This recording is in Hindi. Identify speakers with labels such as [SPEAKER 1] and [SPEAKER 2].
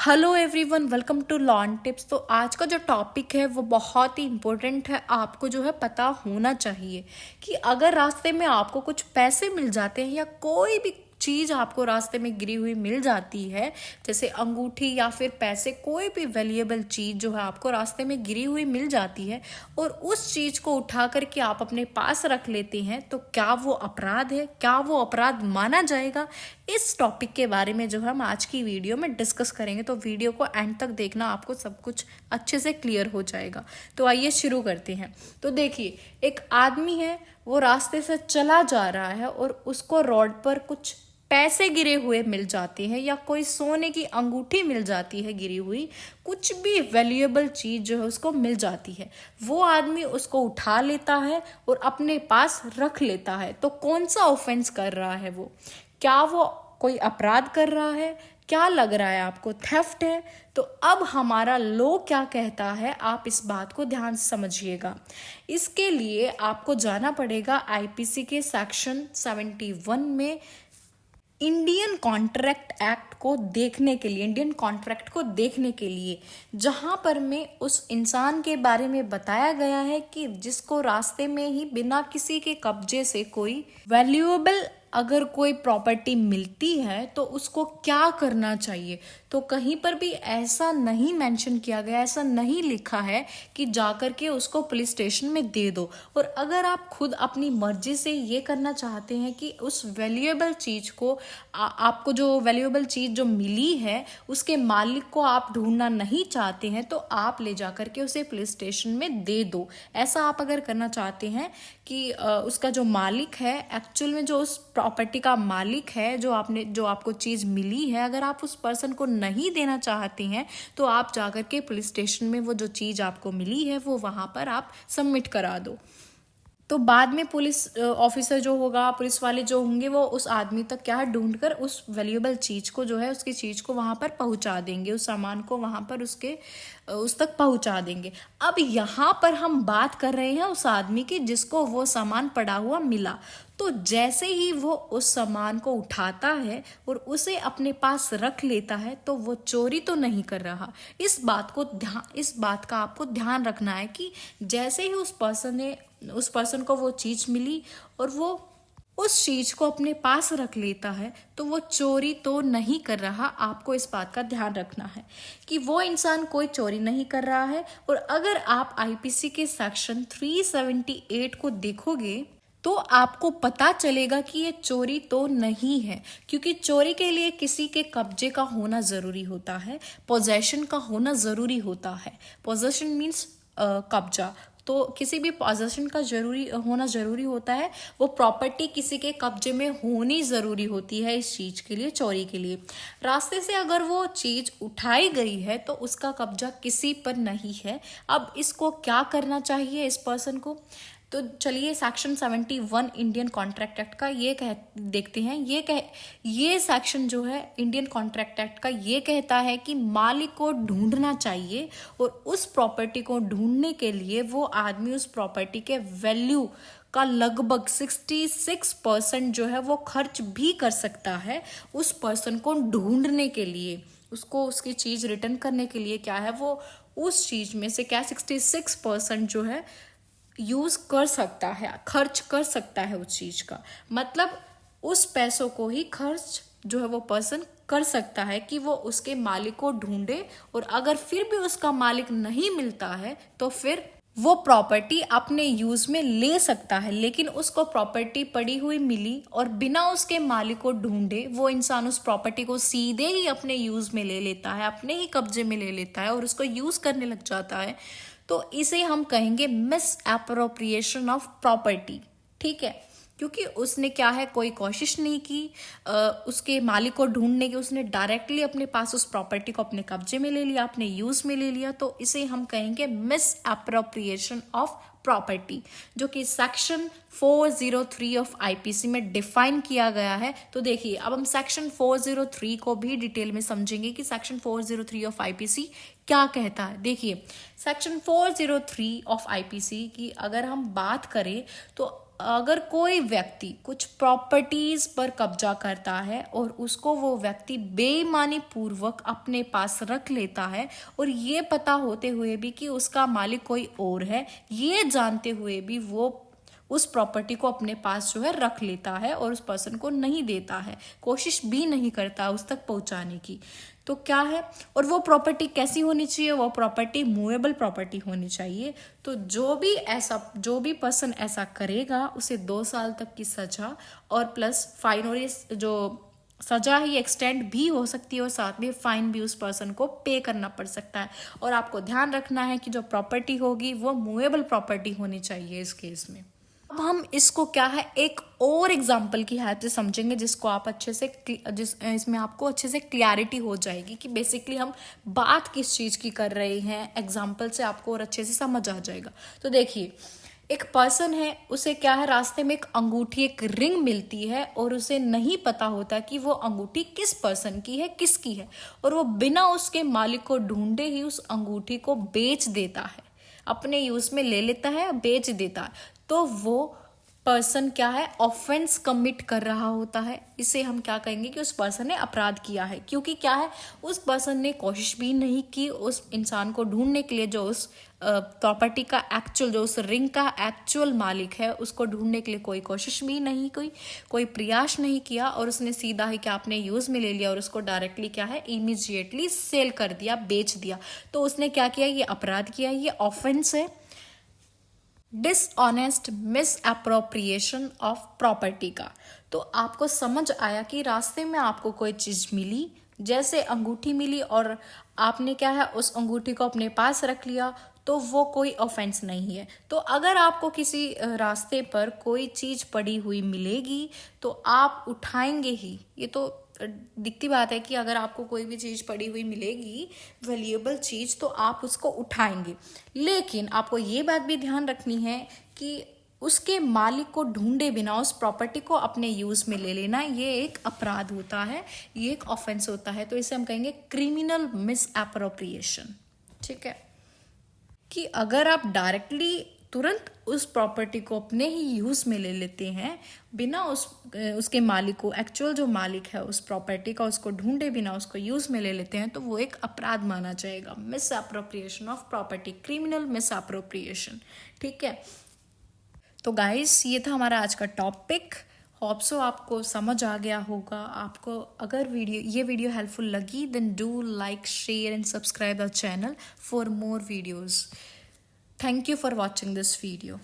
[SPEAKER 1] Hello everyone, welcome to lawn tips. तो आज का जो टॉपिक है वो बहुत ही इम्पोर्टेंट है। आपको जो है पता होना चाहिए कि अगर रास्ते में आपको कुछ पैसे मिल जाते हैं या कोई भी चीज़ आपको रास्ते में गिरी हुई मिल जाती है, जैसे अंगूठी या फिर पैसे, कोई भी वैल्यूएबल चीज़ जो है आपको रास्ते में गिरी हुई मिल जाती है और उस चीज़ को उठा करके आप अपने पास रख लेते हैं, तो क्या वो अपराध है? क्या वो अपराध माना जाएगा? इस टॉपिक के बारे में जो हम आज की वीडियो में डिस्कस करेंगे। तो वीडियो को एंड तक देखना, आपको सब कुछ अच्छे से क्लियर हो जाएगा। तो आइए शुरू करते हैं। तो देखिए, एक आदमी है, वो रास्ते से चला जा रहा है और उसको रोड पर कुछ पैसे गिरे हुए मिल जाते हैं या कोई सोने की अंगूठी मिल जाती है गिरी हुई, कुछ भी वैल्यूएबल चीज जो है उसको मिल जाती है। वो आदमी उसको उठा लेता है और अपने पास रख लेता है। तो कौन सा ऑफेंस कर रहा है वो? क्या वो कोई अपराध कर रहा है? क्या लग रहा है आपको? थेफ्ट है? तो अब हमारा लॉ क्या कहता है, आप इस बात को ध्यान से समझिएगा। इसके लिए आपको जाना पड़ेगा आईपीसी के सेक्शन 71 में, इंडियन कॉन्ट्रैक्ट एक्ट को देखने के लिए, इंडियन कॉन्ट्रैक्ट को देखने के लिए, जहां पर में उस इंसान के बारे में बताया गया है कि जिसको रास्ते में ही बिना किसी के कब्जे से कोई वैल्यूएबल अगर कोई प्रॉपर्टी मिलती है तो उसको क्या करना चाहिए। तो कहीं पर भी ऐसा नहीं मेंशन किया गया, ऐसा नहीं लिखा है कि जाकर के उसको पुलिस स्टेशन में दे दो। और अगर आप खुद अपनी मर्जी से ये करना चाहते हैं कि उस वैल्यूएबल चीज को आपको जो वैल्यूएबल चीज जो मिली है उसके मालिक को आप ढूंढना नहीं चाहते हैं, तो आप ले जाकर के उसे पुलिस स्टेशन में दे दो। ऐसा आप अगर करना चाहते हैं कि उसका जो मालिक है, एक्चुअल में जो उस प्रॉपर्टी का मालिक है, जो आपको चीज मिली है, अगर आप उस पर्सन को नहीं देना चाहते हैं तो आप जाकर के पुलिस स्टेशन में वो जो चीज आपको मिली है वो वहां पर आप सबमिट करा दो। तो बाद में पुलिस ऑफिसर जो होगा, पुलिस वाले जो होंगे, वो उस आदमी तक क्या है ढूंढ कर उस वैल्यूएबल चीज को जो है, उसकी चीज को वहां पर पहुंचा देंगे, उस सामान को वहां पर उस तक पहुंचा देंगे। अब यहाँ पर हम बात कर रहे हैं उस आदमी की जिसको वो सामान पड़ा हुआ मिला। तो जैसे ही वो उस सामान को उठाता है और उसे अपने पास रख लेता है, तो वो चोरी तो नहीं कर रहा। इस बात का आपको ध्यान रखना है कि जैसे ही उस पर्सन को वो चीज मिली और वो उस चीज को अपने पास रख लेता है, तो वो चोरी तो नहीं कर रहा। आपको इस बात का ध्यान रखना है कि वो इंसान कोई चोरी नहीं कर रहा है। और अगर आप आईपीसी के सेक्शन 378 को देखोगे तो आपको पता चलेगा कि ये चोरी तो नहीं है, क्योंकि चोरी के लिए किसी के कब्जे का होना जरूरी होता है, पोजेशन का होना जरूरी होता है। पोजेशन मीन्स कब्जा। तो किसी भी पोजेशन का होना जरूरी होता है। वो प्रॉपर्टी किसी के कब्जे में होनी जरूरी होती है इस चीज के लिए, चोरी के लिए। रास्ते से अगर वो चीज उठाई गई है तो उसका कब्जा किसी पर नहीं है। अब इसको क्या करना चाहिए इस पर्सन को? तो चलिए सेक्शन 71 इंडियन कॉन्ट्रैक्ट एक्ट का देखते हैं। ये सेक्शन जो है इंडियन कॉन्ट्रैक्ट एक्ट का ये कहता है कि मालिक को ढूंढना चाहिए, और उस प्रॉपर्टी को ढूंढने के लिए वो आदमी उस प्रॉपर्टी के वैल्यू का लगभग 66% जो है वो खर्च भी कर सकता है उस पर्सन को ढूंढने के लिए, उसको उसकी चीज रिटर्न करने के लिए। क्या है, वो उस चीज में से क्या 66% जो है यूज कर सकता है, खर्च कर सकता है उस चीज का। मतलब उस पैसों को ही खर्च जो है वो पर्सन कर सकता है कि वो उसके मालिक को ढूंढे, और अगर फिर भी उसका मालिक नहीं मिलता है तो फिर वो प्रॉपर्टी अपने यूज में ले सकता है। लेकिन उसको प्रॉपर्टी पड़ी हुई मिली और बिना उसके मालिक को ढूंढे वो इंसान उस प्रॉपर्टी को सीधे ही अपने यूज में ले लेता है, अपने ही कब्जे में ले लेता है और उसको यूज करने लग जाता है, तो इसे हम कहेंगे मिस एप्रोप्रिएशन ऑफ प्रॉपर्टी। ठीक है, क्योंकि उसने क्या है, कोई कोशिश नहीं की उसके मालिक को ढूंढने की, उसने डायरेक्टली अपने पास उस प्रॉपर्टी को अपने कब्जे में ले लिया, अपने यूज में ले लिया। तो इसे हम कहेंगे मिस एप्रोप्रिएशन ऑफ प्रॉपर्टी, जो कि सेक्शन 403 ऑफ आईपीसी में डिफाइन किया गया है। तो देखिए, अब हम सेक्शन 403 को भी डिटेल में समझेंगे कि सेक्शन 403 ऑफ आईपीसी क्या कहता है। देखिए, सेक्शन 403 ऑफ आईपीसी की अगर हम बात करें तो अगर कोई व्यक्ति कुछ प्रॉपर्टीज पर कब्जा करता है और उसको वो व्यक्ति बेईमानी पूर्वक अपने पास रख लेता है, और ये पता होते हुए भी कि उसका मालिक कोई और है, ये जानते हुए भी वो उस प्रॉपर्टी को अपने पास जो है रख लेता है और उस पर्सन को नहीं देता है, कोशिश भी नहीं करता उस तक पहुंचाने की, तो क्या है। और वो प्रॉपर्टी कैसी होनी चाहिए, वो प्रॉपर्टी मूवेबल प्रॉपर्टी होनी चाहिए। तो जो भी पर्सन ऐसा करेगा उसे 2 साल तक की सजा और प्लस फाइन, और ये जो सजा ही एक्सटेंड भी हो सकती है और साथ में फाइन भी उस पर्सन को पे करना पड़ सकता है। और आपको ध्यान रखना है कि जो प्रॉपर्टी होगी वो मूवेबल प्रॉपर्टी होनी चाहिए इस केस में। अब हम इसको क्या है एक और एग्जाम्पल की हेल्प से समझेंगे, जिसको आप अच्छे से इसमें आपको अच्छे से क्लैरिटी हो जाएगी कि बेसिकली हम बात किस चीज़ की कर रहे हैं। एग्जाम्पल से आपको और अच्छे से समझ आ जाएगा। तो देखिए, एक पर्सन है, उसे क्या है रास्ते में एक अंगूठी, एक रिंग मिलती है और उसे नहीं पता होता कि वो अंगूठी किस पर्सन की है, किसकी है, और वो बिना उसके मालिक को ढूंढे ही उस अंगूठी को बेच देता है, अपने यूज में ले लेता है, बेच देता है। तो वो पर्सन क्या है ऑफेंस कमिट कर रहा होता है। इसे हम क्या कहेंगे कि उस पर्सन ने अपराध किया है, क्योंकि क्या है उस पर्सन ने कोशिश भी नहीं की उस इंसान को ढूंढने के लिए, जो उस प्रॉपर्टी का एक्चुअल, जो उस रिंग का एक्चुअल मालिक है, उसको ढूंढने के लिए कोई कोशिश भी नहीं की, कोई प्रयास नहीं किया, और उसने सीधा ही क्या अपने यूज में ले लिया और उसको डायरेक्टली क्या है इमीडिएटली सेल कर दिया, बेच दिया। तो उसने क्या किया, ये अपराध किया, ये ऑफेंस है, dishonest miss appropriation of property का। तो आपको समझ आया कि रास्ते में आपको कोई चीज मिली, जैसे अंगूठी मिली, और आपने क्या है उस अंगूठी को अपने पास रख लिया, तो वो कोई ऑफेंस नहीं है। तो अगर आपको किसी रास्ते पर कोई चीज पड़ी हुई मिलेगी तो आप उठाएंगे ही। ये तो दिखती बात है कि अगर आपको कोई भी चीज़ पड़ी हुई मिलेगी, वैल्यूएबल चीज़, तो आप उसको उठाएंगे। लेकिन आपको ये बात भी ध्यान रखनी है कि उसके मालिक को ढूंढे बिना उस प्रॉपर्टी को अपने यूज में ले लेना, ये एक अपराध होता है, ये एक ऑफेंस होता है। तो इसे हम कहेंगे क्रिमिनल मिस एप्रोप्रिएशन। ठीक है, कि अगर आप डायरेक्टली तुरंत उस प्रॉपर्टी को अपने ही यूज में ले लेते हैं बिना उसके मालिक को, एक्चुअल जो मालिक है उस प्रॉपर्टी का, उसको ढूंढे बिना उसको यूज में ले लेते हैं, तो वो एक अपराध माना जाएगा, miss appropriation of property, criminal miss appropriation. ठीक है, तो गाइस ये था हमारा आज का टॉपिक। होप सो आपको समझ आ गया होगा। आपको अगर ये वीडियो हेल्पफुल लगी, then do like, share and subscribe our channel for more videos. Thank you for watching this video.